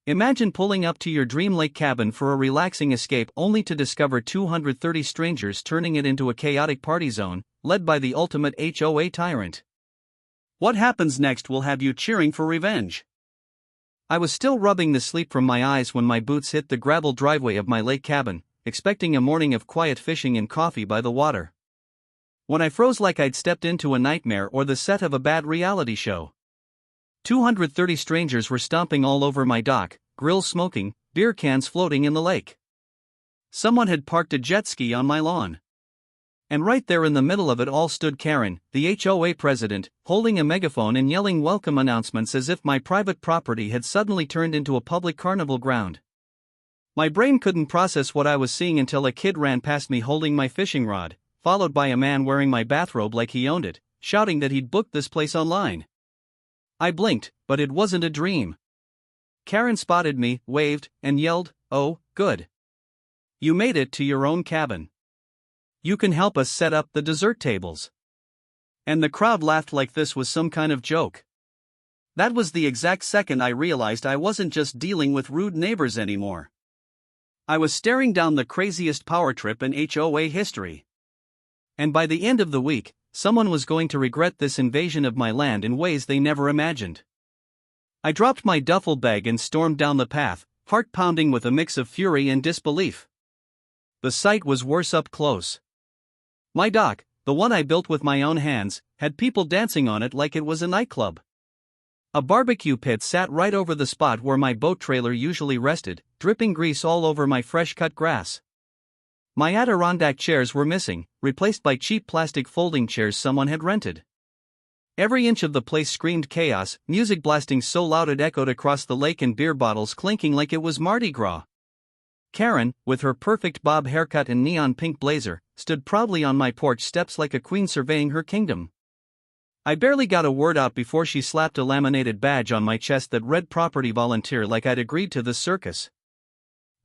Imagine pulling up to your dream lake cabin for a relaxing escape only to discover 230 strangers turning it into a chaotic party zone, led by the ultimate HOA tyrant. What happens next will have you cheering for revenge. I was still rubbing the sleep from my eyes when my boots hit the gravel driveway of my lake cabin, expecting a morning of quiet fishing and coffee by the water. When I froze like I'd stepped into a nightmare or the set of a bad reality show. 230 strangers were stomping all over my dock, grills smoking, beer cans floating in the lake. Someone had parked a jet ski on my lawn. And right there in the middle of it all stood Karen, the HOA president, holding a megaphone and yelling welcome announcements as if my private property had suddenly turned into a public carnival ground. My brain couldn't process what I was seeing until a kid ran past me holding my fishing rod, followed by a man wearing my bathrobe like he owned it, shouting that he'd booked this place online. I blinked, but it wasn't a dream. Karen spotted me, waved, and yelled, "Oh, good. You made it to your own cabin. You can help us set up the dessert tables." And the crowd laughed like this was some kind of joke. That was the exact second I realized I wasn't just dealing with rude neighbors anymore. I was staring down the craziest power trip in HOA history. And by the end of the week, someone was going to regret this invasion of my land in ways they never imagined. I dropped my duffel bag and stormed down the path, heart pounding with a mix of fury and disbelief. The sight was worse up close. My dock, the one I built with my own hands, had people dancing on it like it was a nightclub. A barbecue pit sat right over the spot where my boat trailer usually rested, dripping grease all over my fresh-cut grass. My Adirondack chairs were missing, replaced by cheap plastic folding chairs someone had rented. Every inch of the place screamed chaos, music blasting so loud it echoed across the lake and beer bottles clinking like it was Mardi Gras. Karen, with her perfect bob haircut and neon pink blazer, stood proudly on my porch steps like a queen surveying her kingdom. I barely got a word out before she slapped a laminated badge on my chest that read property volunteer like I'd agreed to the circus.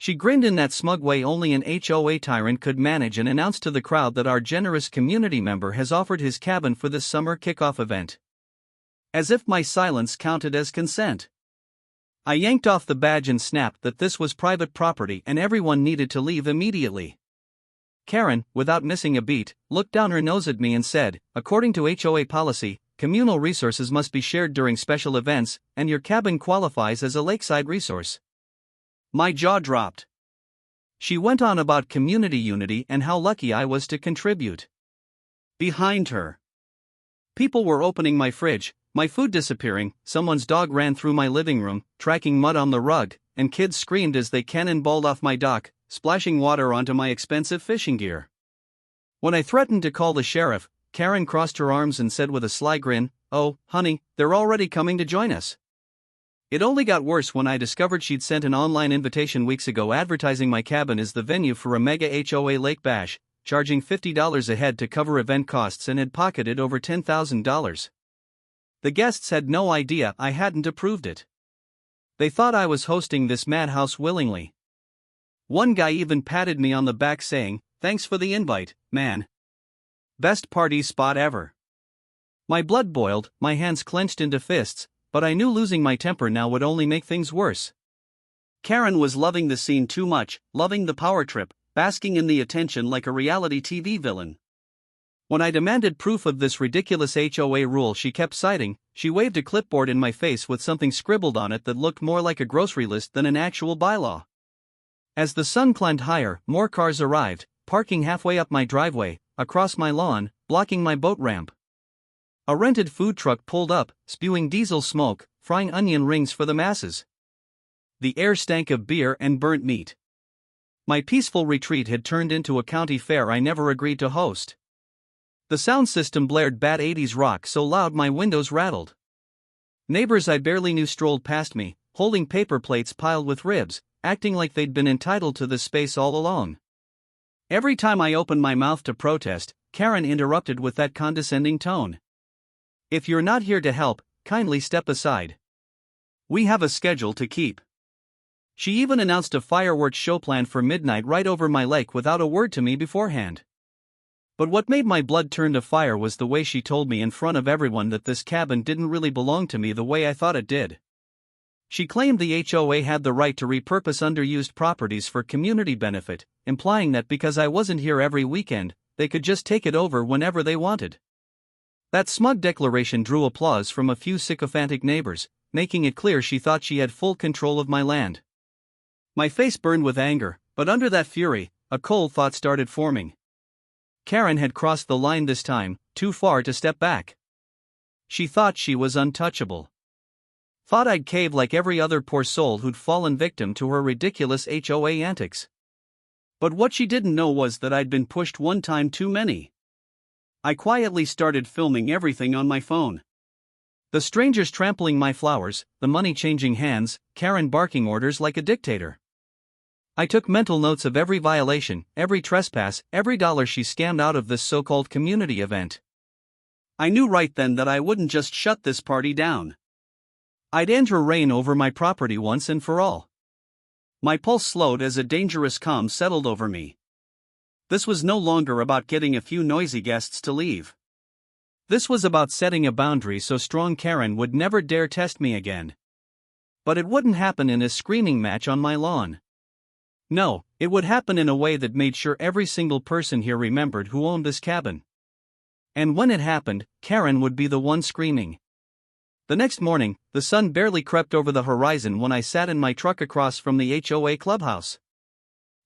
She grinned in that smug way only an HOA tyrant could manage and announced to the crowd that our generous community member has offered his cabin for this summer kickoff event. As if my silence counted as consent. I yanked off the badge and snapped that this was private property and everyone needed to leave immediately. Karen, without missing a beat, looked down her nose at me and said, "According to HOA policy, communal resources must be shared during special events, and your cabin qualifies as a lakeside resource." My jaw dropped. She went on about community unity and how lucky I was to contribute. Behind her, people were opening my fridge, my food disappearing, someone's dog ran through my living room, tracking mud on the rug, and kids screamed as they cannonballed off my dock, splashing water onto my expensive fishing gear. When I threatened to call the sheriff, Karen crossed her arms and said with a sly grin, "Oh, honey, they're already coming to join us." It only got worse when I discovered she'd sent an online invitation weeks ago advertising my cabin as the venue for a mega HOA lake bash, charging $50 a head to cover event costs, and had pocketed over $10,000. The guests had no idea I hadn't approved it. They thought I was hosting this madhouse willingly. One guy even patted me on the back saying, "Thanks for the invite, man. Best party spot ever." My blood boiled, my hands clenched into fists, but I knew losing my temper now would only make things worse. Karen was loving the scene too much, loving the power trip, basking in the attention like a reality TV villain. When I demanded proof of this ridiculous HOA rule she kept citing, she waved a clipboard in my face with something scribbled on it that looked more like a grocery list than an actual bylaw. As the sun climbed higher, more cars arrived, parking halfway up my driveway, across my lawn, blocking my boat ramp. A rented food truck pulled up, spewing diesel smoke, frying onion rings for the masses. The air stank of beer and burnt meat. My peaceful retreat had turned into a county fair I never agreed to host. The sound system blared bad 80s rock so loud my windows rattled. Neighbors I barely knew strolled past me, holding paper plates piled with ribs, acting like they'd been entitled to this space all along. Every time I opened my mouth to protest, Karen interrupted with that condescending tone. "If you're not here to help, kindly step aside. We have a schedule to keep." She even announced a fireworks show planned for midnight right over my lake without a word to me beforehand. But what made my blood turn to fire was the way she told me in front of everyone that this cabin didn't really belong to me the way I thought it did. She claimed the HOA had the right to repurpose underused properties for community benefit, implying that because I wasn't here every weekend, they could just take it over whenever they wanted. That smug declaration drew applause from a few sycophantic neighbors, making it clear she thought she had full control of my land. My face burned with anger, but under that fury, a cold thought started forming. Karen had crossed the line this time, too far to step back. She thought she was untouchable. Thought I'd cave like every other poor soul who'd fallen victim to her ridiculous HOA antics. But what she didn't know was that I'd been pushed one time too many. I quietly started filming everything on my phone. The strangers trampling my flowers, the money changing hands, Karen barking orders like a dictator. I took mental notes of every violation, every trespass, every dollar she scammed out of this so-called community event. I knew right then that I wouldn't just shut this party down. I'd end her reign over my property once and for all. My pulse slowed as a dangerous calm settled over me. This was no longer about getting a few noisy guests to leave. This was about setting a boundary so strong Karen would never dare test me again. But it wouldn't happen in a screaming match on my lawn. No, it would happen in a way that made sure every single person here remembered who owned this cabin. And when it happened, Karen would be the one screaming. The next morning, the sun barely crept over the horizon when I sat in my truck across from the HOA clubhouse.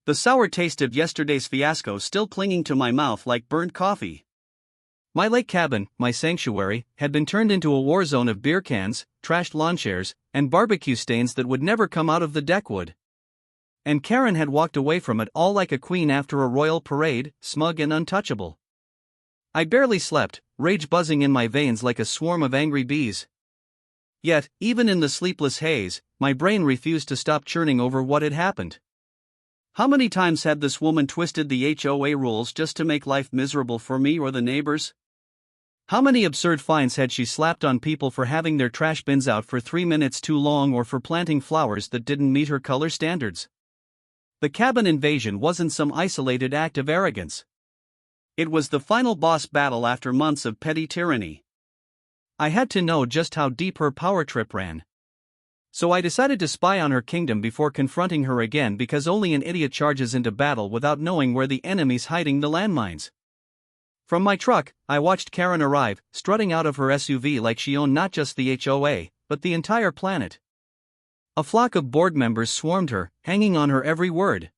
The sour taste of yesterday's fiasco still clinging to my mouth like burnt coffee. My lake cabin, my sanctuary, had been turned into a war zone of beer cans, trashed lawn chairs, and barbecue stains that would never come out of the deckwood. And Karen had walked away from it all like a queen after a royal parade, smug and untouchable. I barely slept, rage buzzing in my veins like a swarm of angry bees. Yet, even in the sleepless haze, my brain refused to stop churning over what had happened. How many times had this woman twisted the HOA rules just to make life miserable for me or the neighbors? How many absurd fines had she slapped on people for having their trash bins out for 3 minutes too long or for planting flowers that didn't meet her color standards? The cabin invasion wasn't some isolated act of arrogance. It was the final boss battle after months of petty tyranny. I had to know just how deep her power trip ran. So I decided to spy on her kingdom before confronting her again, because only an idiot charges into battle without knowing where the enemy's hiding the landmines. From my truck, I watched Karen arrive, strutting out of her SUV like she owned not just the HOA, but the entire planet. A flock of board members swarmed her, hanging on her every word.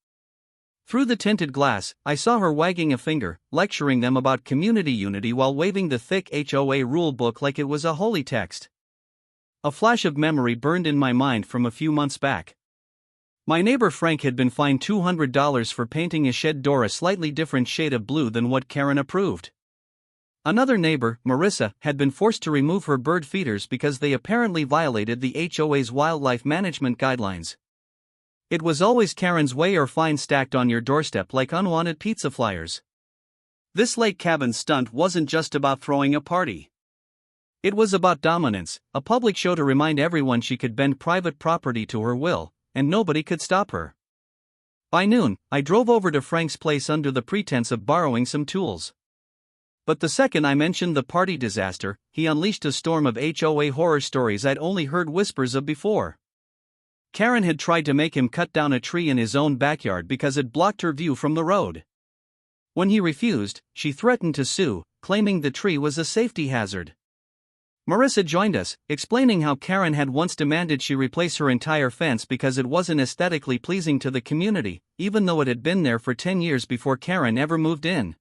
Through the tinted glass, I saw her wagging a finger, lecturing them about community unity while waving the thick HOA rule book like it was a holy text. A flash of memory burned in my mind from a few months back. My neighbor Frank had been fined $200 for painting his shed door a slightly different shade of blue than what Karen approved. Another neighbor, Marissa, had been forced to remove her bird feeders because they apparently violated the HOA's wildlife management guidelines. It was always Karen's way or fine stacked on your doorstep like unwanted pizza flyers. This lake cabin stunt wasn't just about throwing a party. It was about dominance, a public show to remind everyone she could bend private property to her will, and nobody could stop her. By noon, I drove over to Frank's place under the pretense of borrowing some tools. But the second I mentioned the party disaster, he unleashed a storm of HOA horror stories I'd only heard whispers of before. Karen had tried to make him cut down a tree in his own backyard because it blocked her view from the road. When he refused, she threatened to sue, claiming the tree was a safety hazard. Marissa joined us, explaining how Karen had once demanded she replace her entire fence because it wasn't aesthetically pleasing to the community, even though it had been there for 10 years before Karen ever moved in.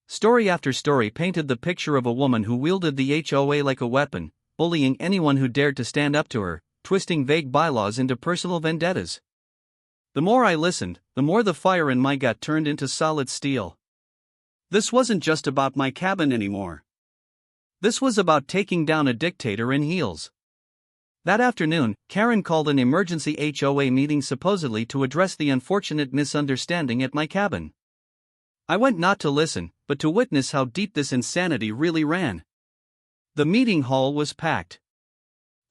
Story after story painted the picture of a woman who wielded the HOA like a weapon, bullying anyone who dared to stand up to her, twisting vague bylaws into personal vendettas. The more I listened, the more the fire in my gut turned into solid steel. This wasn't just about my cabin anymore. This was about taking down a dictator in heels. That afternoon, Karen called an emergency HOA meeting supposedly to address the unfortunate misunderstanding at my cabin. I went not to listen, but to witness how deep this insanity really ran. The meeting hall was packed.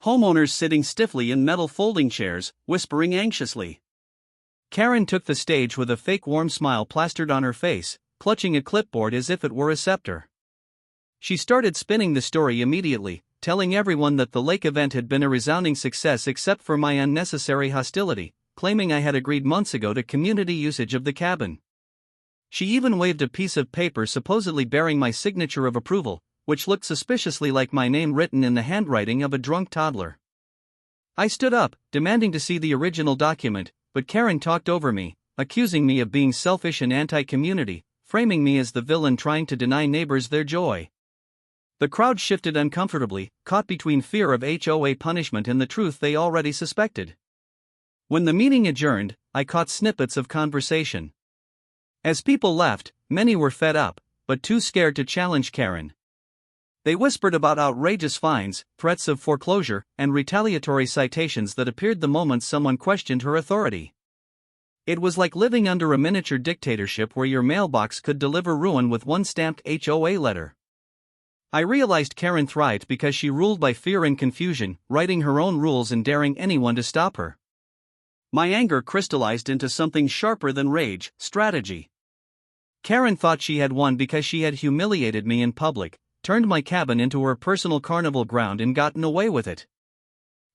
Homeowners sitting stiffly in metal folding chairs, whispering anxiously. Karen took the stage with a fake warm smile plastered on her face, clutching a clipboard as if it were a scepter. She started spinning the story immediately, telling everyone that the lake event had been a resounding success except for my unnecessary hostility, claiming I had agreed months ago to community usage of the cabin. She even waved a piece of paper supposedly bearing my signature of approval, which looked suspiciously like my name written in the handwriting of a drunk toddler. I stood up, demanding to see the original document, but Karen talked over me, accusing me of being selfish and anti-community, framing me as the villain trying to deny neighbors their joy. The crowd shifted uncomfortably, caught between fear of HOA punishment and the truth they already suspected. When the meeting adjourned, I caught snippets of conversation. As people left, many were fed up, but too scared to challenge Karen. They whispered about outrageous fines, threats of foreclosure, and retaliatory citations that appeared the moment someone questioned her authority. It was like living under a miniature dictatorship where your mailbox could deliver ruin with one stamped HOA letter. I realized Karen thrived because she ruled by fear and confusion, writing her own rules and daring anyone to stop her. My anger crystallized into something sharper than rage: strategy. Karen thought she had won because she had humiliated me in public, turned my cabin into her personal carnival ground and gotten away with it.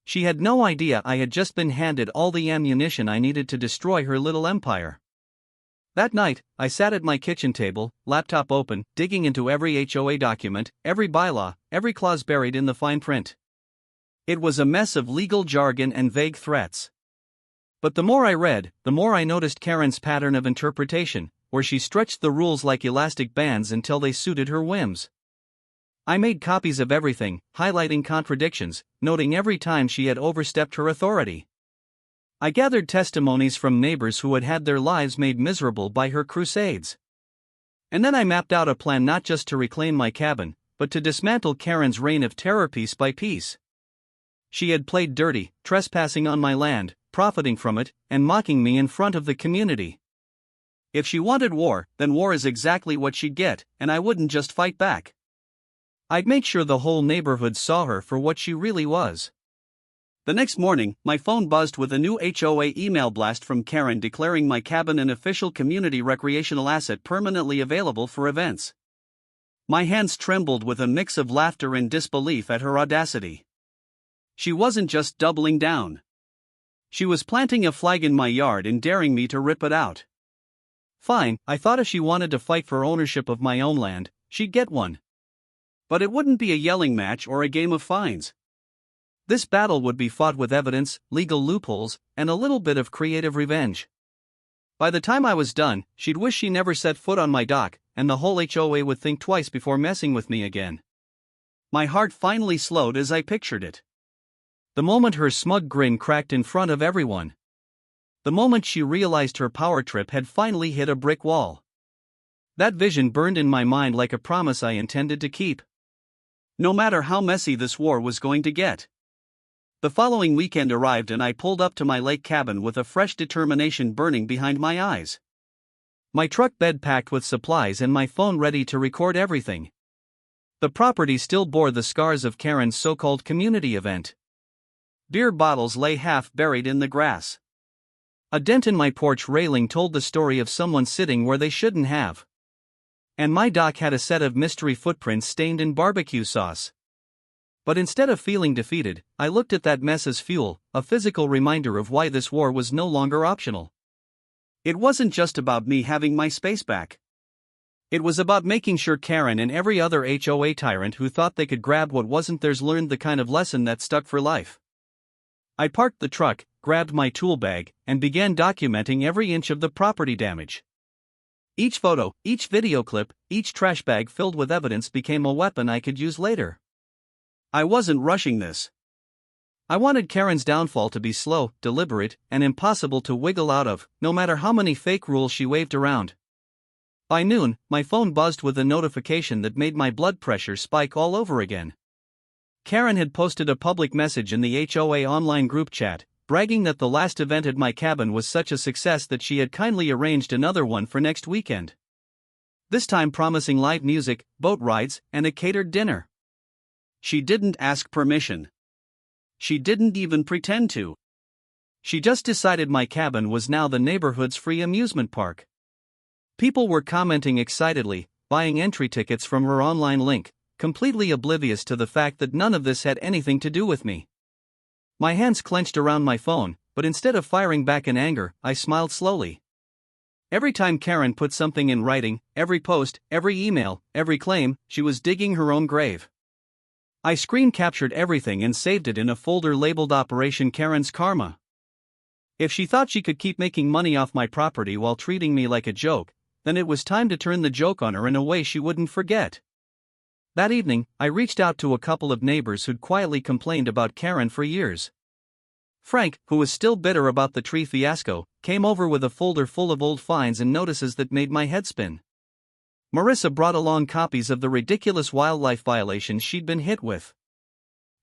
She had no idea I had just been handed all the ammunition I needed to destroy her little empire. That night, I sat at my kitchen table, laptop open, digging into every HOA document, every bylaw, every clause buried in the fine print. It was a mess of legal jargon and vague threats. But the more I read, the more I noticed Karen's pattern of interpretation, where she stretched the rules like elastic bands until they suited her whims. I made copies of everything, highlighting contradictions, noting every time she had overstepped her authority. I gathered testimonies from neighbors who had had their lives made miserable by her crusades. And then I mapped out a plan not just to reclaim my cabin, but to dismantle Karen's reign of terror piece by piece. She had played dirty, trespassing on my land, profiting from it, and mocking me in front of the community. If she wanted war, then war is exactly what she'd get, and I wouldn't just fight back. I'd make sure the whole neighborhood saw her for what she really was. The next morning, my phone buzzed with a new HOA email blast from Karen declaring my cabin an official community recreational asset permanently available for events. My hands trembled with a mix of laughter and disbelief at her audacity. She wasn't just doubling down. She was planting a flag in my yard and daring me to rip it out. Fine, I thought if she wanted to fight for ownership of my own land, she'd get one. But it wouldn't be a yelling match or a game of fines. This battle would be fought with evidence, legal loopholes, and a little bit of creative revenge. By the time I was done, she'd wish she never set foot on my dock, and the whole HOA would think twice before messing with me again. My heart finally slowed as I pictured it. The moment her smug grin cracked in front of everyone. The moment she realized her power trip had finally hit a brick wall. That vision burned in my mind like a promise I intended to keep. No matter how messy this war was going to get. The following weekend arrived and I pulled up to my lake cabin with a fresh determination burning behind my eyes. My truck bed packed with supplies and my phone ready to record everything. The property still bore the scars of Karen's so-called community event. Beer bottles lay half buried in the grass. A dent in my porch railing told the story of someone sitting where they shouldn't have. And my dock had a set of mystery footprints stained in barbecue sauce. But instead of feeling defeated, I looked at that mess as fuel, a physical reminder of why this war was no longer optional. It wasn't just about me having my space back. It was about making sure Karen and every other HOA tyrant who thought they could grab what wasn't theirs learned the kind of lesson that stuck for life. I parked the truck, grabbed my tool bag, and began documenting every inch of the property damage. Each photo, each video clip, each trash bag filled with evidence became a weapon I could use later. I wasn't rushing this. I wanted Karen's downfall to be slow, deliberate, and impossible to wiggle out of, no matter how many fake rules she waved around. By noon, my phone buzzed with a notification that made my blood pressure spike all over again. Karen had posted a public message in the HOA online group chat, bragging that the last event at my cabin was such a success that she had kindly arranged another one for next weekend. This time promising live music, boat rides, and a catered dinner. She didn't ask permission. She didn't even pretend to. She just decided my cabin was now the neighborhood's free amusement park. People were commenting excitedly, buying entry tickets from her online link, completely oblivious to the fact that none of this had anything to do with me. My hands clenched around my phone, but instead of firing back in anger, I smiled slowly. Every time Karen put something in writing, every post, every email, every claim, she was digging her own grave. I screen captured everything and saved it in a folder labeled Operation Karen's Karma. If she thought she could keep making money off my property while treating me like a joke, then it was time to turn the joke on her in a way she wouldn't forget. That evening, I reached out to a couple of neighbors who'd quietly complained about Karen for years. Frank, who was still bitter about the tree fiasco, came over with a folder full of old fines and notices that made my head spin. Marissa brought along copies of the ridiculous wildlife violations she'd been hit with.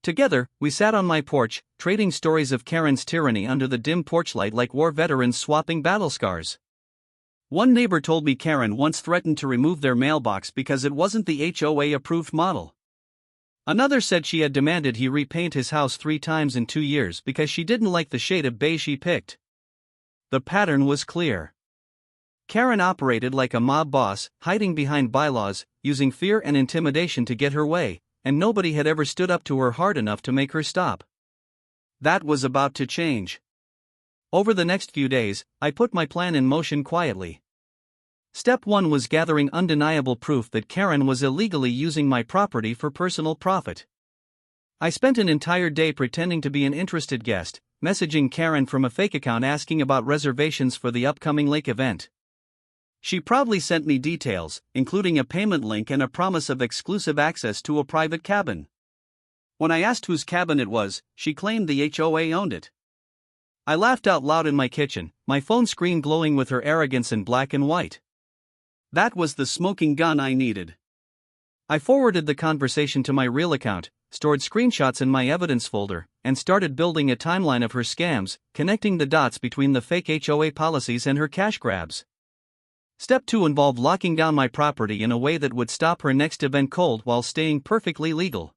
Together, we sat on my porch, trading stories of Karen's tyranny under the dim porchlight like war veterans swapping battle scars. One neighbor told me Karen once threatened to remove their mailbox because it wasn't the HOA-approved model. Another said she had demanded he repaint his house 3 times in 2 years because she didn't like the shade of beige he picked. The pattern was clear. Karen operated like a mob boss, hiding behind bylaws, using fear and intimidation to get her way, and nobody had ever stood up to her hard enough to make her stop. That was about to change. Over the next few days, I put my plan in motion quietly. Step 1 was gathering undeniable proof that Karen was illegally using my property for personal profit. I spent an entire day pretending to be an interested guest, messaging Karen from a fake account asking about reservations for the upcoming lake event. She proudly sent me details, including a payment link and a promise of exclusive access to a private cabin. When I asked whose cabin it was, she claimed the HOA owned it. I laughed out loud in my kitchen, my phone screen glowing with her arrogance in black and white. That was the smoking gun I needed. I forwarded the conversation to my real account, stored screenshots in my evidence folder, and started building a timeline of her scams, connecting the dots between the fake HOA policies and her cash grabs. Step 2 involved locking down my property in a way that would stop her next event cold while staying perfectly legal.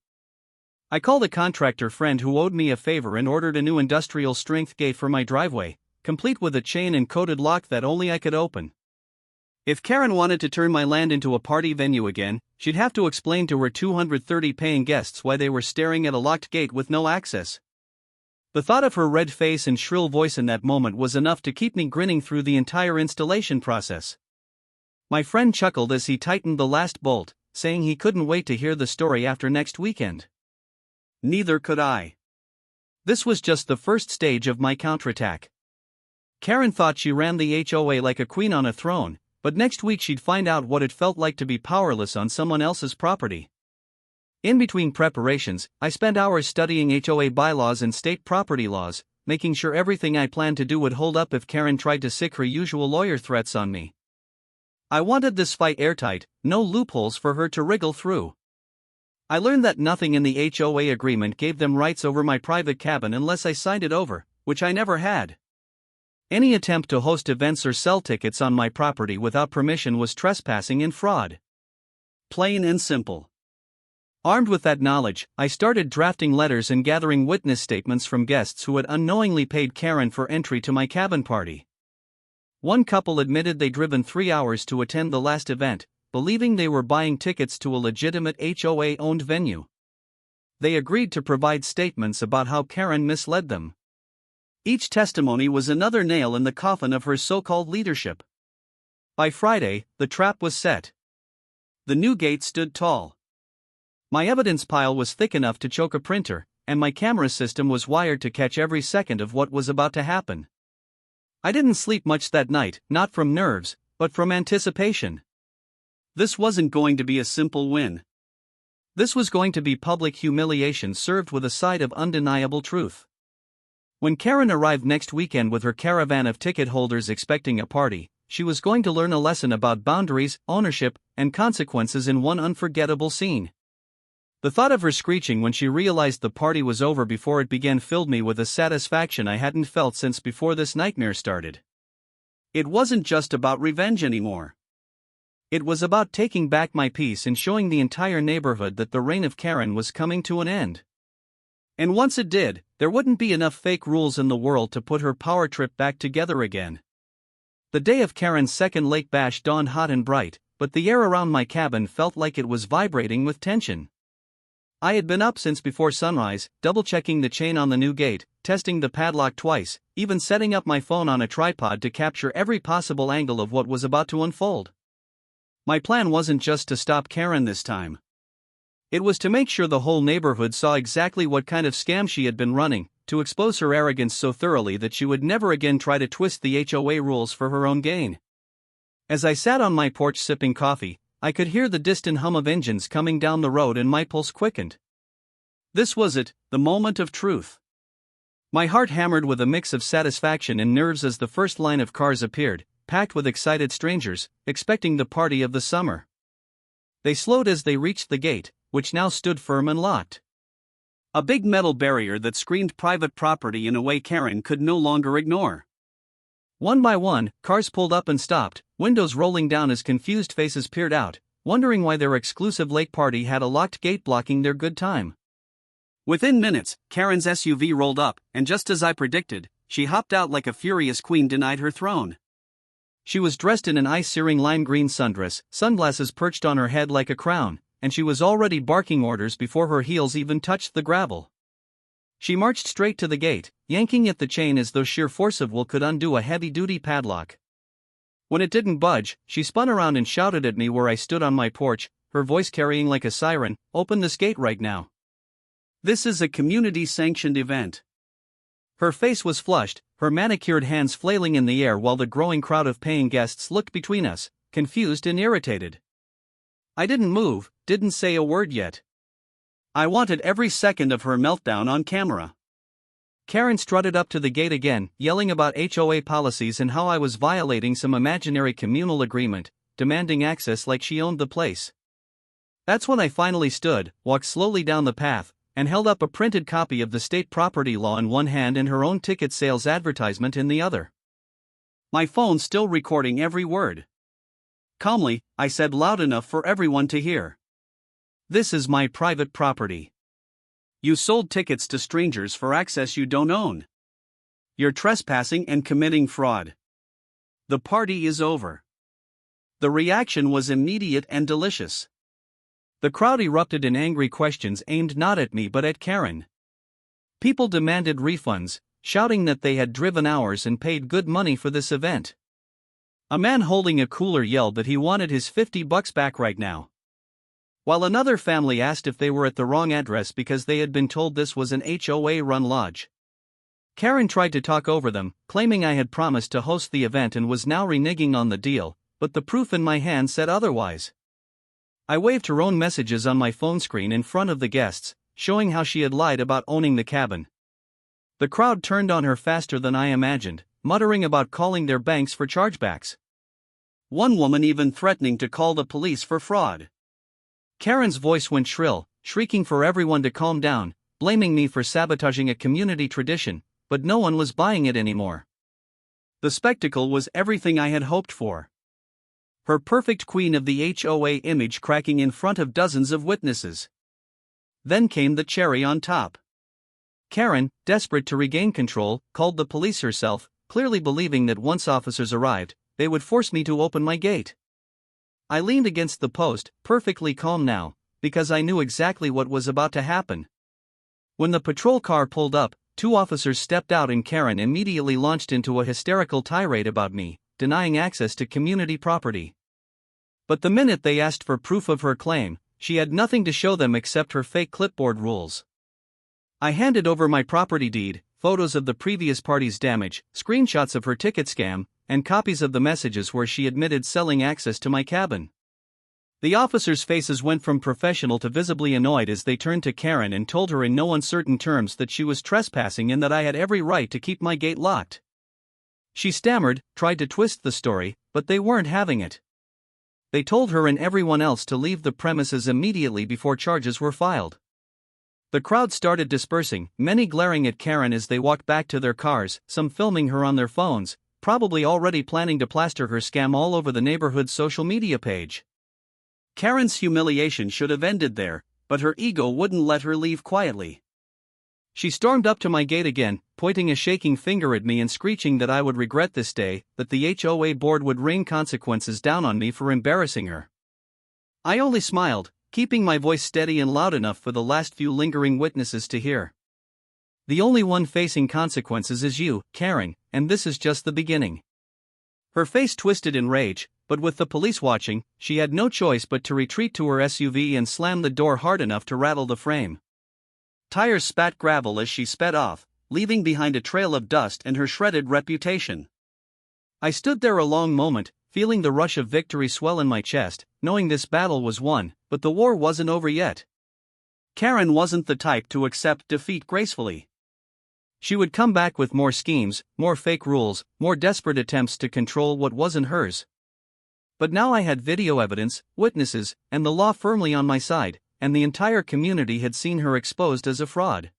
I called a contractor friend who owed me a favor and ordered a new industrial-strength gate for my driveway, complete with a chain and coded lock that only I could open. If Karen wanted to turn my land into a party venue again, she'd have to explain to her 230 paying guests why they were staring at a locked gate with no access. The thought of her red face and shrill voice in that moment was enough to keep me grinning through the entire installation process. My friend chuckled as he tightened the last bolt, saying he couldn't wait to hear the story after next weekend. Neither could I. This was just the first stage of my counterattack. Karen thought she ran the HOA like a queen on a throne, but next week she'd find out what it felt like to be powerless on someone else's property. In between preparations, I spent hours studying HOA bylaws and state property laws, making sure everything I planned to do would hold up if Karen tried to sic her usual lawyer threats on me. I wanted this fight airtight, no loopholes for her to wriggle through. I learned that nothing in the HOA agreement gave them rights over my private cabin unless I signed it over, which I never had. Any attempt to host events or sell tickets on my property without permission was trespassing and fraud. Plain and simple. Armed with that knowledge, I started drafting letters and gathering witness statements from guests who had unknowingly paid Karen for entry to my cabin party. One couple admitted they'd driven 3 hours to attend the last event, believing they were buying tickets to a legitimate HOA-owned venue. They agreed to provide statements about how Karen misled them. Each testimony was another nail in the coffin of her so-called leadership. By Friday, the trap was set. The new gate stood tall. My evidence pile was thick enough to choke a printer, and my camera system was wired to catch every second of what was about to happen. I didn't sleep much that night, not from nerves, but from anticipation. This wasn't going to be a simple win. This was going to be public humiliation served with a side of undeniable truth. When Karen arrived next weekend with her caravan of ticket holders expecting a party, she was going to learn a lesson about boundaries, ownership, and consequences in one unforgettable scene. The thought of her screeching when she realized the party was over before it began filled me with a satisfaction I hadn't felt since before this nightmare started. It wasn't just about revenge anymore. It was about taking back my peace and showing the entire neighborhood that the reign of Karen was coming to an end. And once it did, there wouldn't be enough fake rules in the world to put her power trip back together again. The day of Karen's second lake bash dawned hot and bright, but the air around my cabin felt like it was vibrating with tension. I had been up since before sunrise, double-checking the chain on the new gate, testing the padlock twice, even setting up my phone on a tripod to capture every possible angle of what was about to unfold. My plan wasn't just to stop Karen this time. It was to make sure the whole neighborhood saw exactly what kind of scam she had been running, to expose her arrogance so thoroughly that she would never again try to twist the HOA rules for her own gain. As I sat on my porch sipping coffee, I could hear the distant hum of engines coming down the road and my pulse quickened. This was it, the moment of truth. My heart hammered with a mix of satisfaction and nerves as the first line of cars appeared, packed with excited strangers, expecting the party of the summer. They slowed as they reached the gate, which now stood firm and locked. A big metal barrier that screened private property in a way Karen could no longer ignore. One by one, cars pulled up and stopped, windows rolling down as confused faces peered out, wondering why their exclusive lake party had a locked gate blocking their good time. Within minutes, Karen's SUV rolled up, and just as I predicted, she hopped out like a furious queen denied her throne. She was dressed in an ice-searing lime green sundress, sunglasses perched on her head like a crown, and she was already barking orders before her heels even touched the gravel. She marched straight to the gate, yanking at the chain as though sheer force of will could undo a heavy-duty padlock. When it didn't budge, she spun around and shouted at me where I stood on my porch, her voice carrying like a siren, "Open this gate right now. This is a community-sanctioned event." Her face was flushed, her manicured hands flailing in the air while the growing crowd of paying guests looked between us, confused and irritated. I didn't move, didn't say a word yet. I wanted every second of her meltdown on camera. Karen strutted up to the gate again, yelling about HOA policies and how I was violating some imaginary communal agreement, demanding access like she owned the place. That's when I finally stood, walked slowly down the path, and held up a printed copy of the state property law in one hand and her own ticket sales advertisement in the other. My phone still recording every word. Calmly, I said loud enough for everyone to hear. This is my private property. You sold tickets to strangers for access you don't own. You're trespassing and committing fraud. The party is over. The reaction was immediate and delicious. The crowd erupted in angry questions aimed not at me but at Karen. People demanded refunds, shouting that they had driven hours and paid good money for this event. A man holding a cooler yelled that he wanted his $50 back right now. While another family asked if they were at the wrong address because they had been told this was an HOA-run lodge. Karen tried to talk over them, claiming I had promised to host the event and was now reneging on the deal, but the proof in my hand said otherwise. I waved her own messages on my phone screen in front of the guests, showing how she had lied about owning the cabin. The crowd turned on her faster than I imagined, muttering about calling their banks for chargebacks. One woman even threatening to call the police for fraud. Karen's voice went shrill, shrieking for everyone to calm down, blaming me for sabotaging a community tradition, but no one was buying it anymore. The spectacle was everything I had hoped for. Her perfect queen of the HOA image cracking in front of dozens of witnesses. Then came the cherry on top. Karen, desperate to regain control, called the police herself, clearly believing that once officers arrived, they would force me to open my gate. I leaned against the post, perfectly calm now, because I knew exactly what was about to happen. When the patrol car pulled up, 2 officers stepped out and Karen immediately launched into a hysterical tirade about me, denying access to community property. But the minute they asked for proof of her claim, she had nothing to show them except her fake clipboard rules. I handed over my property deed, photos of the previous party's damage, screenshots of her ticket scam, and copies of the messages where she admitted selling access to my cabin. The officers' faces went from professional to visibly annoyed as they turned to Karen and told her in no uncertain terms that she was trespassing and that I had every right to keep my gate locked. She stammered, tried to twist the story, but they weren't having it. They told her and everyone else to leave the premises immediately before charges were filed. The crowd started dispersing, many glaring at Karen as they walked back to their cars, some filming her on their phones, probably already planning to plaster her scam all over the neighborhood's social media page. Karen's humiliation should have ended there, but her ego wouldn't let her leave quietly. She stormed up to my gate again, pointing a shaking finger at me and screeching that I would regret this day, that the HOA board would rain consequences down on me for embarrassing her. I only smiled, keeping my voice steady and loud enough for the last few lingering witnesses to hear. The only one facing consequences is you, Karen, and this is just the beginning. Her face twisted in rage, but with the police watching, she had no choice but to retreat to her SUV and slam the door hard enough to rattle the frame. Tires spat gravel as she sped off, leaving behind a trail of dust and her shredded reputation. I stood there a long moment, feeling the rush of victory swell in my chest, knowing this battle was won, but the war wasn't over yet. Karen wasn't the type to accept defeat gracefully. She would come back with more schemes, more fake rules, more desperate attempts to control what wasn't hers. But now I had video evidence, witnesses, and the law firmly on my side, and the entire community had seen her exposed as a fraud.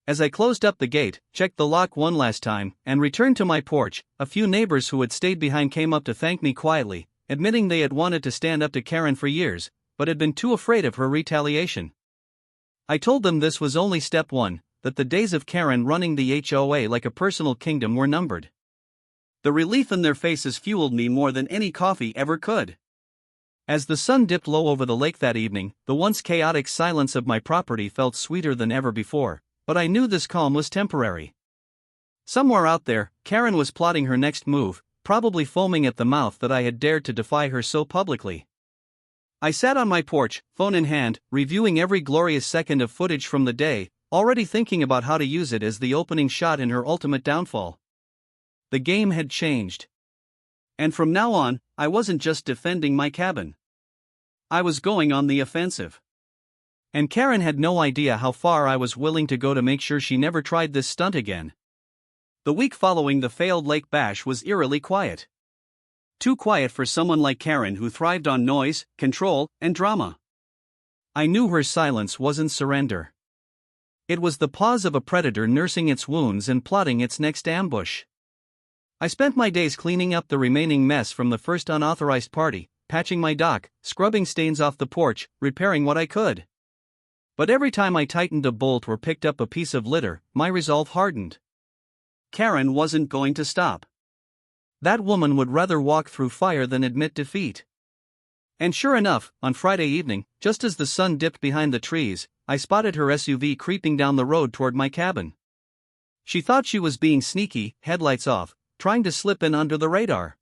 As I closed up the gate, checked the lock one last time, and returned to my porch, a few neighbors who had stayed behind came up to thank me quietly, admitting they had wanted to stand up to Karen for years, but had been too afraid of her retaliation. I told them this was only step one, that the days of Karen running the HOA like a personal kingdom were numbered. The relief in their faces fueled me more than any coffee ever could. As the sun dipped low over the lake that evening, the once chaotic silence of my property felt sweeter than ever before, but I knew this calm was temporary. Somewhere out there, Karen was plotting her next move, probably foaming at the mouth that I had dared to defy her so publicly. I sat on my porch, phone in hand, reviewing every glorious second of footage from the day, already thinking about how to use it as the opening shot in her ultimate downfall. The game had changed. And from now on, I wasn't just defending my cabin. I was going on the offensive. And Karen had no idea how far I was willing to go to make sure she never tried this stunt again. The week following the failed lake bash was eerily quiet. Too quiet for someone like Karen who thrived on noise, control, and drama. I knew her silence wasn't surrender. It was the pause of a predator nursing its wounds and plotting its next ambush. I spent my days cleaning up the remaining mess from the first unauthorized party, patching my dock, scrubbing stains off the porch, repairing what I could. But every time I tightened a bolt or picked up a piece of litter, my resolve hardened. Karen wasn't going to stop. That woman would rather walk through fire than admit defeat. And sure enough, on Friday evening, just as the sun dipped behind the trees, I spotted her SUV creeping down the road toward my cabin. She thought she was being sneaky, headlights off, trying to slip in under the radar.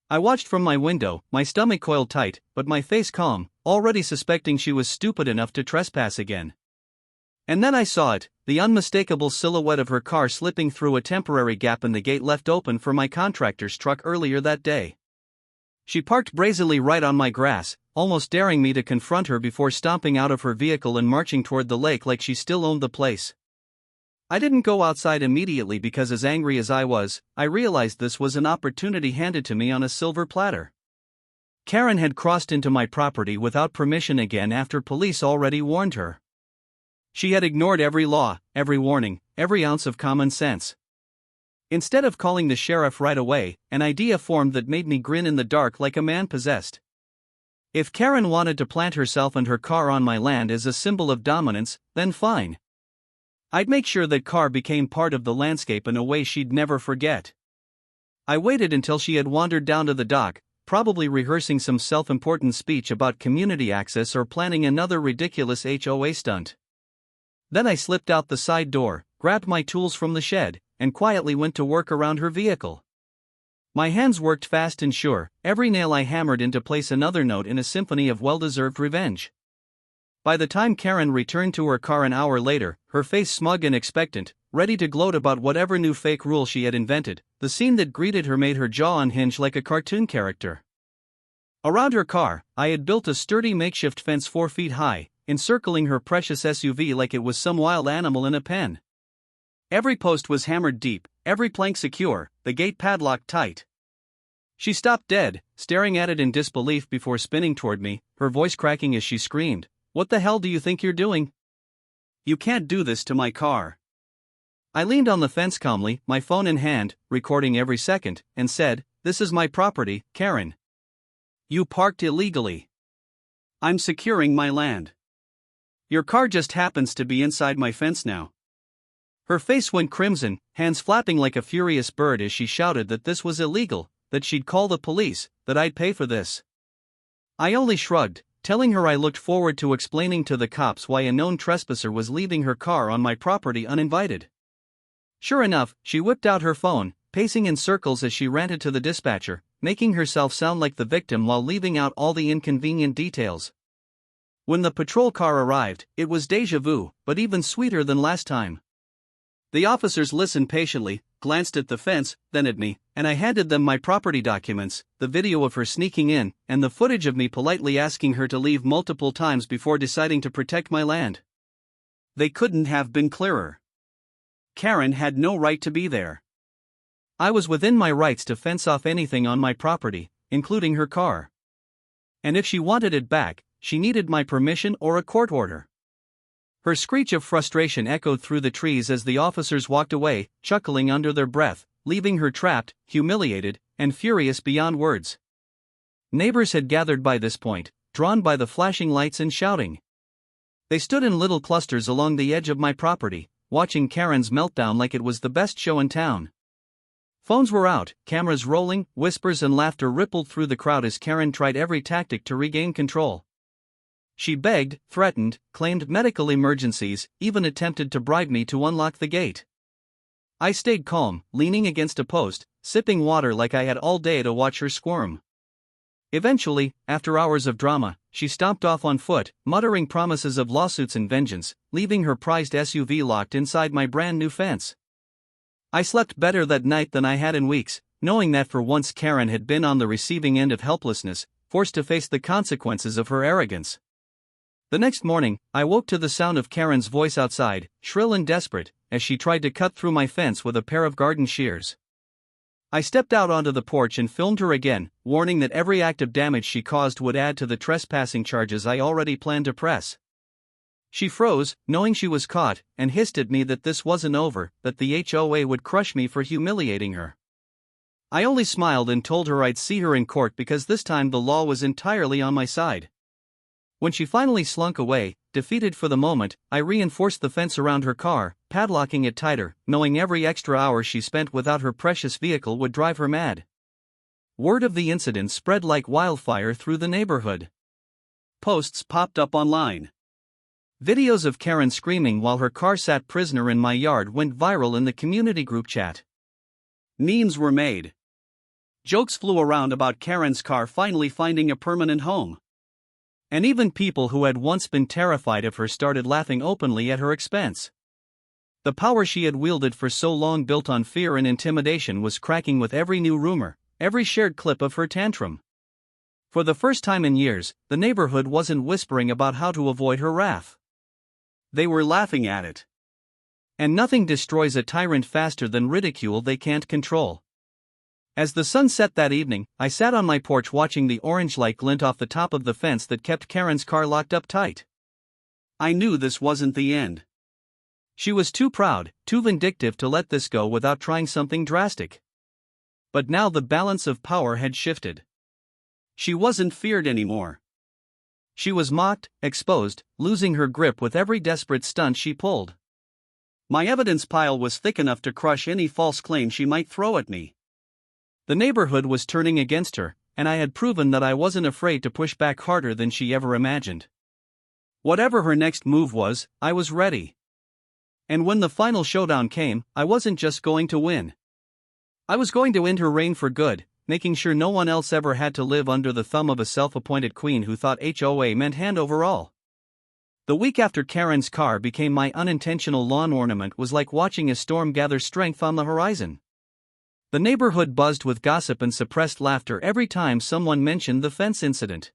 I watched from my window, my stomach coiled tight, but my face calm, already suspecting she was stupid enough to trespass again. And then I saw it, the unmistakable silhouette of her car slipping through a temporary gap in the gate left open for my contractor's truck earlier that day. She parked brazenly right on my grass, almost daring me to confront her before stomping out of her vehicle and marching toward the lake like she still owned the place. I didn't go outside immediately because, as angry as I was, I realized this was an opportunity handed to me on a silver platter. Karen had crossed into my property without permission again after police already warned her. She had ignored every law, every warning, every ounce of common sense. Instead of calling the sheriff right away, an idea formed that made me grin in the dark like a man possessed. If Karen wanted to plant herself and her car on my land as a symbol of dominance, then fine. I'd make sure that car became part of the landscape in a way she'd never forget. I waited until she had wandered down to the dock, probably rehearsing some self-important speech about community access or planning another ridiculous HOA stunt. Then I slipped out the side door, grabbed my tools from the shed, and quietly went to work around her vehicle. My hands worked fast and sure, every nail I hammered into place another note in a symphony of well-deserved revenge. By the time Karen returned to her car an hour later, her face smug and expectant, ready to gloat about whatever new fake rule she had invented, the scene that greeted her made her jaw unhinge like a cartoon character. Around her car, I had built a sturdy makeshift fence 4 feet high, encircling her precious SUV like it was some wild animal in a pen. Every post was hammered deep, every plank secure, the gate padlocked tight. She stopped dead, staring at it in disbelief before spinning toward me, her voice cracking as she screamed, "What the hell do you think you're doing? You can't do this to my car." I leaned on the fence calmly, my phone in hand, recording every second, and said, "This is my property, Karen. You parked illegally. I'm securing my land. Your car just happens to be inside my fence now." Her face went crimson, hands flapping like a furious bird as she shouted that this was illegal, that she'd call the police, that I'd pay for this. I only shrugged, telling her I looked forward to explaining to the cops why a known trespasser was leaving her car on my property uninvited. Sure enough, she whipped out her phone, pacing in circles as she ranted to the dispatcher, making herself sound like the victim while leaving out all the inconvenient details. When the patrol car arrived, it was déjà vu, but even sweeter than last time. The officers listened patiently, glanced at the fence, then at me, and I handed them my property documents, the video of her sneaking in, and the footage of me politely asking her to leave multiple times before deciding to protect my land. They couldn't have been clearer. Karen had no right to be there. I was within my rights to fence off anything on my property, including her car. And if she wanted it back, she needed my permission or a court order. Her screech of frustration echoed through the trees as the officers walked away, chuckling under their breath, leaving her trapped, humiliated, and furious beyond words. Neighbors had gathered by this point, drawn by the flashing lights and shouting. They stood in little clusters along the edge of my property, watching Karen's meltdown like it was the best show in town. Phones were out, cameras rolling, whispers and laughter rippled through the crowd as Karen tried every tactic to regain control. She begged, threatened, claimed medical emergencies, even attempted to bribe me to unlock the gate. I stayed calm, leaning against a post, sipping water like I had all day to watch her squirm. Eventually, after hours of drama, she stomped off on foot, muttering promises of lawsuits and vengeance, leaving her prized SUV locked inside my brand new fence. I slept better that night than I had in weeks, knowing that for once Karen had been on the receiving end of helplessness, forced to face the consequences of her arrogance. The next morning, I woke to the sound of Karen's voice outside, shrill and desperate, as she tried to cut through my fence with a pair of garden shears. I stepped out onto the porch and filmed her again, warning that every act of damage she caused would add to the trespassing charges I already planned to press. She froze, knowing she was caught, and hissed at me that this wasn't over, that the HOA would crush me for humiliating her. I only smiled and told her I'd see her in court because this time the law was entirely on my side. When she finally slunk away, defeated for the moment, I reinforced the fence around her car, padlocking it tighter, knowing every extra hour she spent without her precious vehicle would drive her mad. Word of the incident spread like wildfire through the neighborhood. Posts popped up online. Videos of Karen screaming while her car sat prisoner in my yard went viral in the community group chat. Memes were made. Jokes flew around about Karen's car finally finding a permanent home. And even people who had once been terrified of her started laughing openly at her expense. The power she had wielded for so long, built on fear and intimidation, was cracking with every new rumor, every shared clip of her tantrum. For the first time in years, the neighborhood wasn't whispering about how to avoid her wrath. They were laughing at it. And nothing destroys a tyrant faster than ridicule they can't control. As the sun set that evening, I sat on my porch watching the orange light glint off the top of the fence that kept Karen's car locked up tight. I knew this wasn't the end. She was too proud, too vindictive to let this go without trying something drastic. But now the balance of power had shifted. She wasn't feared anymore. She was mocked, exposed, losing her grip with every desperate stunt she pulled. My evidence pile was thick enough to crush any false claim she might throw at me. The neighborhood was turning against her, and I had proven that I wasn't afraid to push back harder than she ever imagined. Whatever her next move was, I was ready. And when the final showdown came, I wasn't just going to win. I was going to end her reign for good, making sure no one else ever had to live under the thumb of a self-appointed queen who thought HOA meant hand over all. The week after Karen's car became my unintentional lawn ornament was like watching a storm gather strength on the horizon. The neighborhood buzzed with gossip and suppressed laughter every time someone mentioned the fence incident.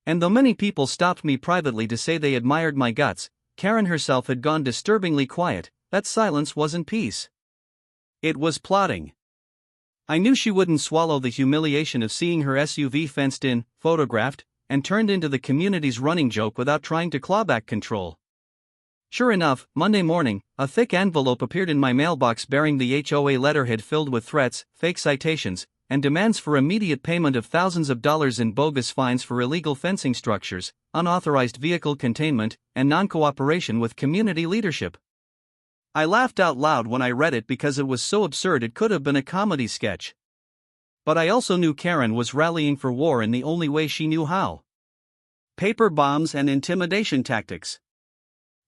And though many people stopped me privately to say they admired my guts, Karen herself had gone disturbingly quiet. That silence wasn't peace. It was plotting. I knew she wouldn't swallow the humiliation of seeing her SUV fenced in, photographed, and turned into the community's running joke without trying to claw back control. Sure enough, Monday morning, a thick envelope appeared in my mailbox bearing the HOA letterhead filled with threats, fake citations, and demands for immediate payment of thousands of dollars in bogus fines for illegal fencing structures, unauthorized vehicle containment, and non-cooperation with community leadership. I laughed out loud when I read it because it was so absurd it could have been a comedy sketch. But I also knew Karen was rallying for war in the only way she knew how. Paper bombs and intimidation tactics.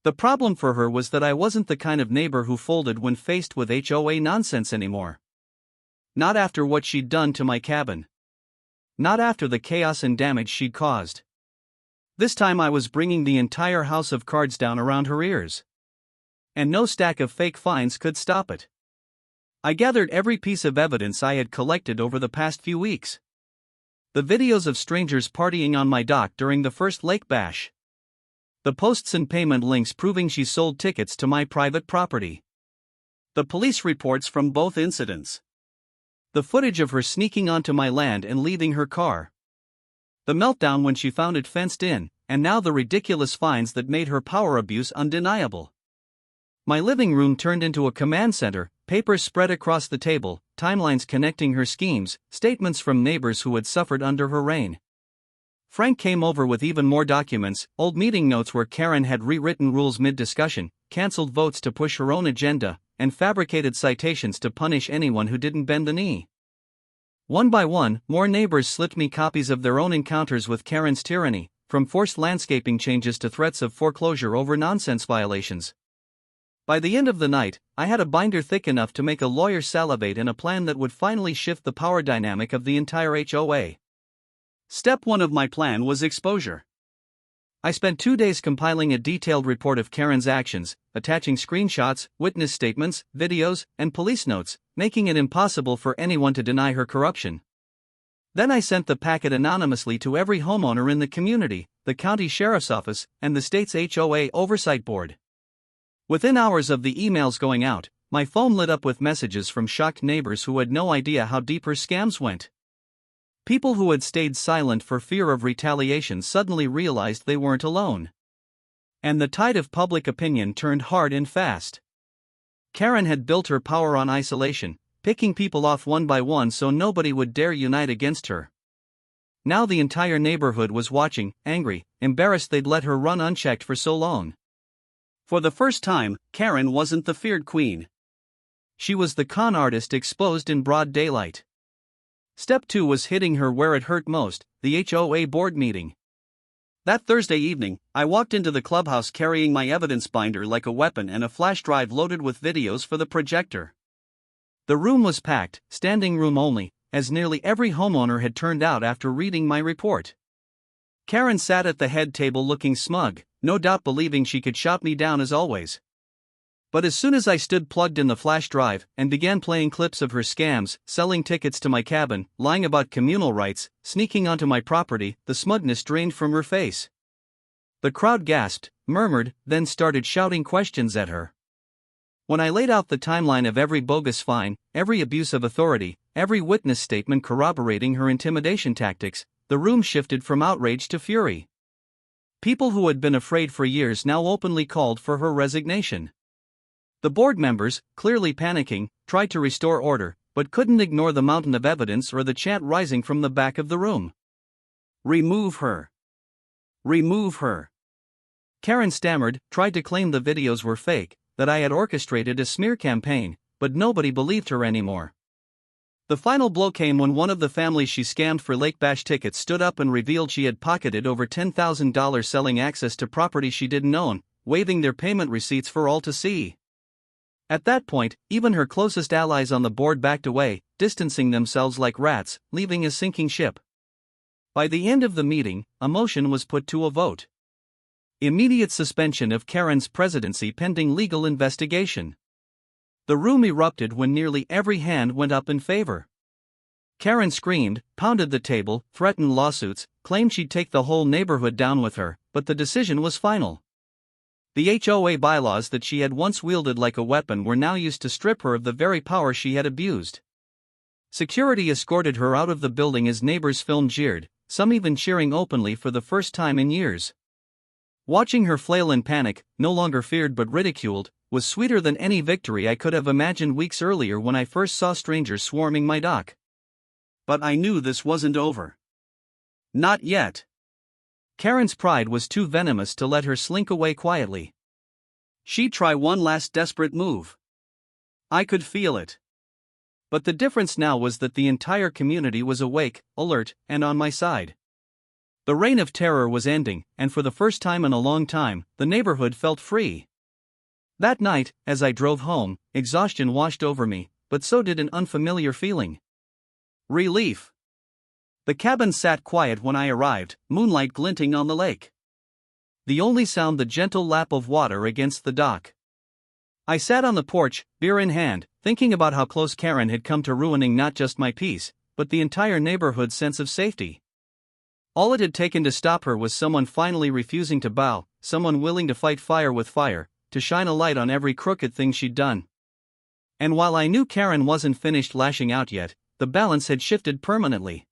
The problem for her was that I wasn't the kind of neighbor who folded when faced with HOA nonsense anymore. Not after what she'd done to my cabin. Not after the chaos and damage she'd caused. This time I was bringing the entire house of cards down around her ears. And no stack of fake fines could stop it. I gathered every piece of evidence I had collected over the past few weeks. The videos of strangers partying on my dock during the first lake bash. The posts and payment links proving she sold tickets to my private property. The police reports from both incidents. The footage of her sneaking onto my land and leaving her car. The meltdown when she found it fenced in, and now the ridiculous fines that made her power abuse undeniable. My living room turned into a command center, papers spread across the table, timelines connecting her schemes, statements from neighbors who had suffered under her reign. Frank came over with even more documents, old meeting notes where Karen had rewritten rules mid-discussion, cancelled votes to push her own agenda, and fabricated citations to punish anyone who didn't bend the knee. One by one, more neighbors slipped me copies of their own encounters with Karen's tyranny, from forced landscaping changes to threats of foreclosure over nonsense violations. By the end of the night, I had a binder thick enough to make a lawyer salivate in a plan that would finally shift the power dynamic of the entire HOA. Step 1 of my plan was exposure. I spent 2 days compiling a detailed report of Karen's actions, attaching screenshots, witness statements, videos, and police notes, making it impossible for anyone to deny her corruption. Then I sent the packet anonymously to every homeowner in the community, the county sheriff's office, and the state's HOA oversight board. Within hours of the emails going out, my phone lit up with messages from shocked neighbors who had no idea how deep her scams went. People who had stayed silent for fear of retaliation suddenly realized they weren't alone. And the tide of public opinion turned hard and fast. Karen had built her power on isolation, picking people off one by one so nobody would dare unite against her. Now the entire neighborhood was watching, angry, embarrassed they'd let her run unchecked for so long. For the first time, Karen wasn't the feared queen. She was the con artist exposed in broad daylight. Step 2 was hitting her where it hurt most, the HOA board meeting. That Thursday evening, I walked into the clubhouse carrying my evidence binder like a weapon and a flash drive loaded with videos for the projector. The room was packed, standing room only, as nearly every homeowner had turned out after reading my report. Karen sat at the head table looking smug, no doubt believing she could shot me down as always. But as soon as I stood plugged in the flash drive and began playing clips of her scams, selling tickets to my cabin, lying about communal rights, sneaking onto my property, the smugness drained from her face. The crowd gasped, murmured, then started shouting questions at her. When I laid out the timeline of every bogus fine, every abuse of authority, every witness statement corroborating her intimidation tactics, the room shifted from outrage to fury. People who had been afraid for years now openly called for her resignation. The board members, clearly panicking, tried to restore order, but couldn't ignore the mountain of evidence or the chant rising from the back of the room. Remove her. Remove her. Karen stammered, tried to claim the videos were fake, that I had orchestrated a smear campaign, but nobody believed her anymore. The final blow came when one of the families she scammed for Lake Bash tickets stood up and revealed she had pocketed over $10,000 selling access to property she didn't own, waving their payment receipts for all to see. At that point, even her closest allies on the board backed away, distancing themselves like rats, leaving a sinking ship. By the end of the meeting, a motion was put to a vote. Immediate suspension of Karen's presidency pending legal investigation. The room erupted when nearly every hand went up in favor. Karen screamed, pounded the table, threatened lawsuits, claimed she'd take the whole neighborhood down with her, but the decision was final. The HOA bylaws that she had once wielded like a weapon were now used to strip her of the very power she had abused. Security escorted her out of the building as neighbors filmed jeered, some even cheering openly for the first time in years. Watching her flail in panic, no longer feared but ridiculed, was sweeter than any victory I could have imagined weeks earlier when I first saw strangers swarming my dock. But I knew this wasn't over. Not yet. Karen's pride was too venomous to let her slink away quietly. She'd try one last desperate move. I could feel it. But the difference now was that the entire community was awake, alert, and on my side. The reign of terror was ending, and for the first time in a long time, the neighborhood felt free. That night, as I drove home, exhaustion washed over me, but so did an unfamiliar feeling. Relief. The cabin sat quiet when I arrived, moonlight glinting on the lake. The only sound the gentle lap of water against the dock. I sat on the porch, beer in hand, thinking about how close Karen had come to ruining not just my peace, but the entire neighborhood's sense of safety. All it had taken to stop her was someone finally refusing to bow, someone willing to fight fire with fire, to shine a light on every crooked thing she'd done. And while I knew Karen wasn't finished lashing out yet, the balance had shifted permanently.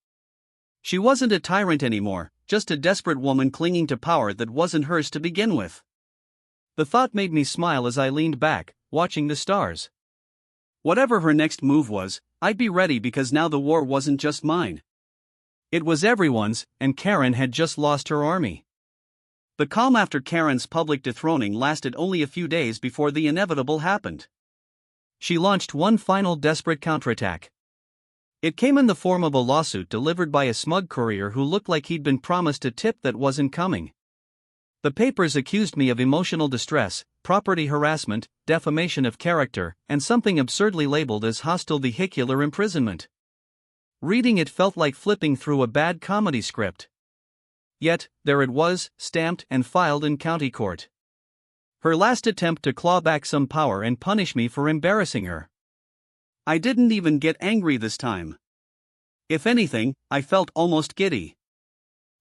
She wasn't a tyrant anymore, just a desperate woman clinging to power that wasn't hers to begin with. The thought made me smile as I leaned back, watching the stars. Whatever her next move was, I'd be ready because now the war wasn't just mine. It was everyone's, and Karen had just lost her army. The calm after Karen's public dethroning lasted only a few days before the inevitable happened. She launched one final desperate counterattack. It came in the form of a lawsuit delivered by a smug courier who looked like he'd been promised a tip that wasn't coming. The papers accused me of emotional distress, property harassment, defamation of character, and something absurdly labeled as hostile vehicular imprisonment. Reading it felt like flipping through a bad comedy script. Yet, there it was, stamped and filed in county court. Her last attempt to claw back some power and punish me for embarrassing her. I didn't even get angry this time. If anything, I felt almost giddy.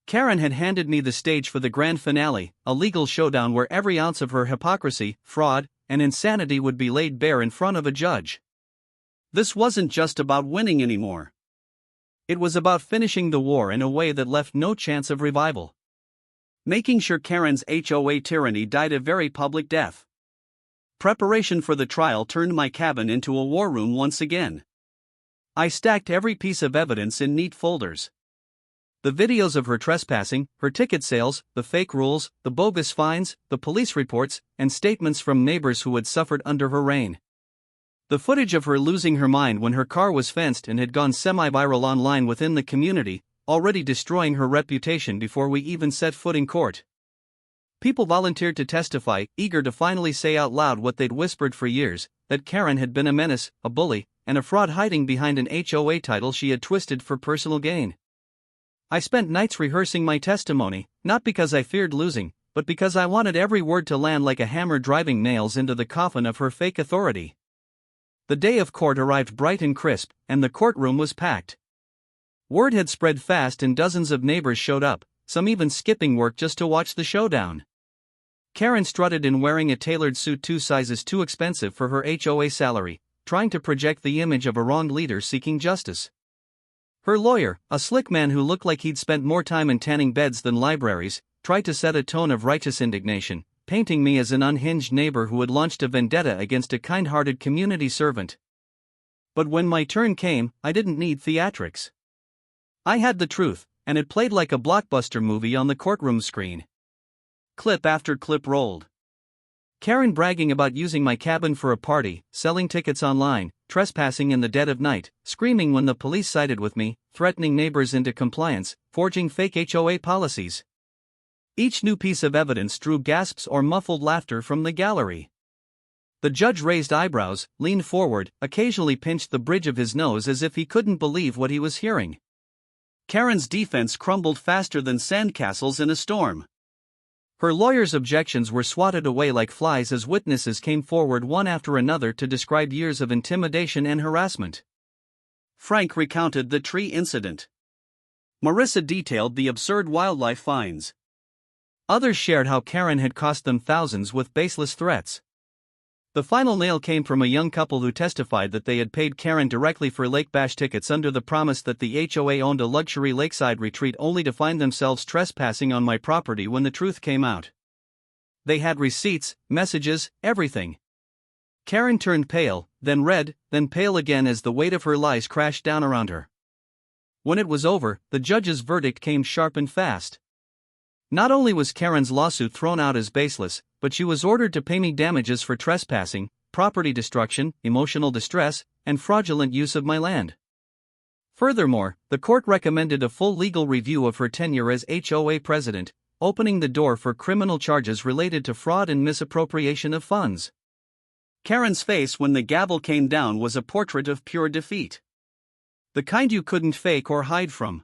Karen had handed me the stage for the grand finale, a legal showdown where every ounce of her hypocrisy, fraud, and insanity would be laid bare in front of a judge. This wasn't just about winning anymore. It was about finishing the war in a way that left no chance of revival. Making sure Karen's HOA tyranny died a very public death. Preparation for the trial turned my cabin into a war room once again. I stacked every piece of evidence in neat folders. The videos of her trespassing, her ticket sales, the fake rules, the bogus fines, the police reports, and statements from neighbors who had suffered under her reign. The footage of her losing her mind when her car was fenced and had gone semi-viral online within the community, already destroying her reputation before we even set foot in court. People volunteered to testify, eager to finally say out loud what they'd whispered for years, that Karen had been a menace, a bully, and a fraud hiding behind an HOA title she had twisted for personal gain. I spent nights rehearsing my testimony, not because I feared losing, but because I wanted every word to land like a hammer driving nails into the coffin of her fake authority. The day of court arrived bright and crisp, and the courtroom was packed. Word had spread fast and dozens of neighbors showed up, some even skipping work just to watch the showdown. Karen strutted in wearing a tailored suit 2 sizes too expensive for her HOA salary, trying to project the image of a wronged leader seeking justice. Her lawyer, a slick man who looked like he'd spent more time in tanning beds than libraries, tried to set a tone of righteous indignation, painting me as an unhinged neighbor who had launched a vendetta against a kind-hearted community servant. But when my turn came, I didn't need theatrics. I had the truth, and it played like a blockbuster movie on the courtroom screen. Clip after clip rolled. Karen bragging about using my cabin for a party, selling tickets online, trespassing in the dead of night, screaming when the police sided with me, threatening neighbors into compliance, forging fake HOA policies. Each new piece of evidence drew gasps or muffled laughter from the gallery. The judge raised eyebrows, leaned forward, occasionally pinched the bridge of his nose as if he couldn't believe what he was hearing. Karen's defense crumbled faster than sandcastles in a storm. Her lawyer's objections were swatted away like flies as witnesses came forward one after another to describe years of intimidation and harassment. Frank recounted the tree incident. Marissa detailed the absurd wildlife fines. Others shared how Karen had cost them thousands with baseless threats. The final nail came from a young couple who testified that they had paid Karen directly for Lake Bash tickets under the promise that the HOA owned a luxury lakeside retreat, only to find themselves trespassing on my property when the truth came out. They had receipts, messages, everything. Karen turned pale, then red, then pale again as the weight of her lies crashed down around her. When it was over, the judge's verdict came sharp and fast. Not only was Karen's lawsuit thrown out as baseless, but she was ordered to pay me damages for trespassing, property destruction, emotional distress, and fraudulent use of my land. Furthermore, the court recommended a full legal review of her tenure as HOA president, opening the door for criminal charges related to fraud and misappropriation of funds. Karen's face when the gavel came down was a portrait of pure defeat. The kind you couldn't fake or hide from.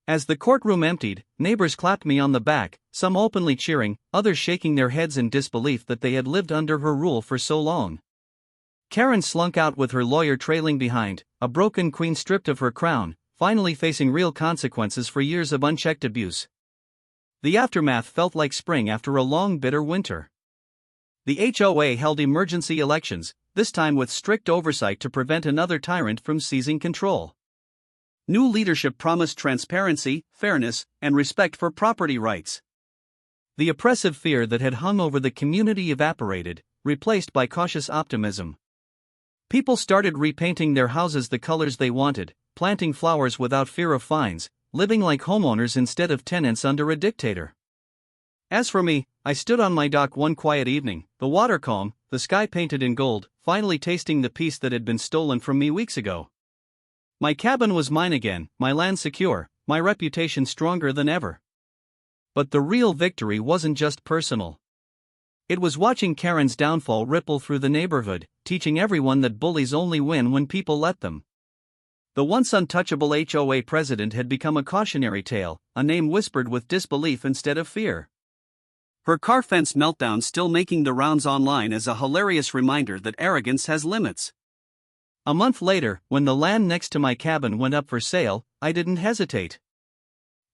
As the courtroom emptied, neighbors clapped me on the back, some openly cheering, others shaking their heads in disbelief that they had lived under her rule for so long. Karen slunk out with her lawyer trailing behind, a broken queen stripped of her crown, finally facing real consequences for years of unchecked abuse. The aftermath felt like spring after a long bitter winter. The HOA held emergency elections, this time with strict oversight to prevent another tyrant from seizing control. New leadership promised transparency, fairness, and respect for property rights. The oppressive fear that had hung over the community evaporated, replaced by cautious optimism. People started repainting their houses the colors they wanted, planting flowers without fear of fines, living like homeowners instead of tenants under a dictator. As for me, I stood on my dock one quiet evening, the water calm, the sky painted in gold, finally tasting the peace that had been stolen from me weeks ago. My cabin was mine again, my land secure, my reputation stronger than ever. But the real victory wasn't just personal. It was watching Karen's downfall ripple through the neighborhood, teaching everyone that bullies only win when people let them. The once untouchable HOA president had become a cautionary tale, a name whispered with disbelief instead of fear. Her car fence meltdown still making the rounds online as a hilarious reminder that arrogance has limits. A month later, when the land next to my cabin went up for sale, I didn't hesitate.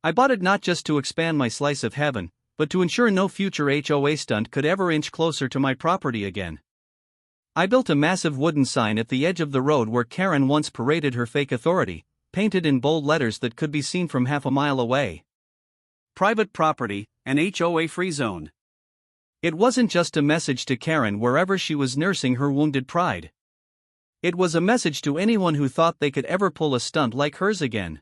I bought it not just to expand my slice of heaven, but to ensure no future HOA stunt could ever inch closer to my property again. I built a massive wooden sign at the edge of the road where Karen once paraded her fake authority, painted in bold letters that could be seen from half a mile away. Private property, an HOA-free zone. It wasn't just a message to Karen wherever she was nursing her wounded pride. It was a message to anyone who thought they could ever pull a stunt like hers again.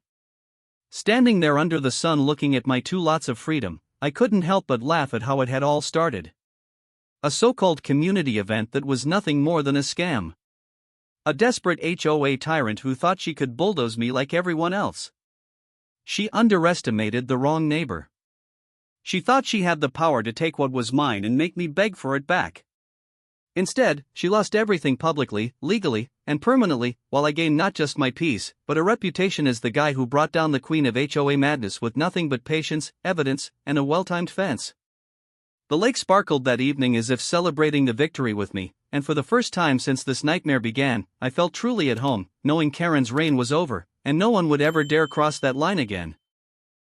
Standing there under the sun looking at my 2 lots of freedom, I couldn't help but laugh at how it had all started. A so-called community event that was nothing more than a scam. A desperate HOA tyrant who thought she could bulldoze me like everyone else. She underestimated the wrong neighbor. She thought she had the power to take what was mine and make me beg for it back. Instead, she lost everything publicly, legally, and permanently, while I gained not just my peace, but a reputation as the guy who brought down the queen of HOA madness with nothing but patience, evidence, and a well-timed fence. The lake sparkled that evening as if celebrating the victory with me, and for the first time since this nightmare began, I felt truly at home, knowing Karen's reign was over, and no one would ever dare cross that line again.